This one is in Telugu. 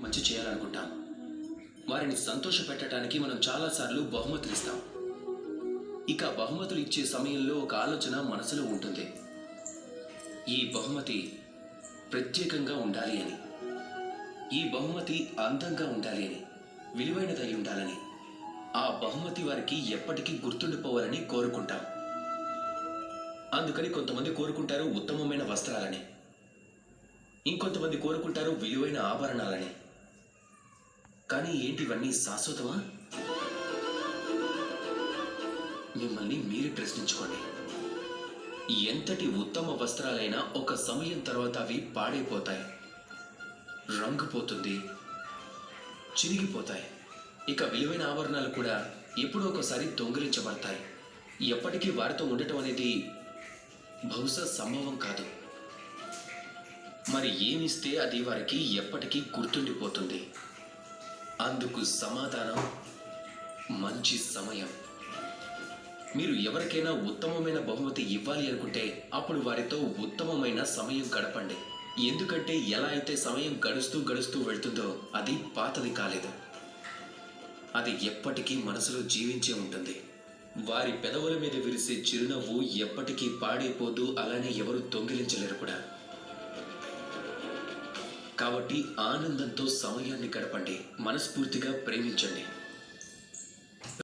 మంచి చేయాలనుకుంటాం. వారిని సంతోషపెట్టడానికి మనం చాలాసార్లు బహుమతులు ఇస్తాం. ఇక బహుమతులు ఇచ్చే సమయంలో ఒక ఆలోచన మనసులో ఉంటుంది. ఈ బహుమతి ప్రత్యేకంగా ఉండాలి అని, ఈ బహుమతి అందంగా ఉండాలి అని, విలువైనదై ఉండాలని, ఆ బహుమతి వారికి ఎప్పటికీ గుర్తుండిపోవాలని కోరుకుంటాం. అందుకని కొంతమంది కోరుకుంటారు ఉత్తమమైన వస్త్రాలని, ఇంకొంతమంది కోరుకుంటారు విలువైన ఆభరణాలని. కానీ ఏంటివన్నీ శాశ్వతమా? మిమ్మల్ని మీరే ప్రశ్నించుకోండి. ఎంతటి ఉత్తమ వస్త్రాలైనా ఒక సమయం తర్వాత అవి పాడైపోతాయి, రంగు పోతుంది, చిరిగిపోతాయి. ఇక విలువైన ఆభరణాలు కూడా ఎప్పుడో ఒకసారి దొంగిలించబడతాయి. ఎప్పటికీ వారితో ఉండటం అనేది బహుశా సంభవం కాదు. మరి ఏమిస్తే అది వారికి ఎప్పటికీ గుర్తుండిపోతుంది? అందుకు సమాధానం మంచి సమయం. మీరు ఎవరికైనా ఉత్తమమైన బహుమతి ఇవ్వాలి అనుకుంటే అప్పుడు వారితో ఉత్తమమైన సమయం గడపండి. ఎందుకంటే ఎలా అయితే సమయం గడుస్తూ గడుస్తూ వెళ్తుందో అది పాతది కాలేదు, అది ఎప్పటికీ మనసులో జీవించే ఉంటుంది. వారి పెదవుల మీద విరిసే చిరునవ్వు ఎప్పటికీ పాడైపోదు, అలానే ఎవరు దొంగిలించలేరు కూడా. కాబట్టి ఆనందంతో సమయాన్ని గడపండి, మనస్ఫూర్తిగా ప్రేమించండి.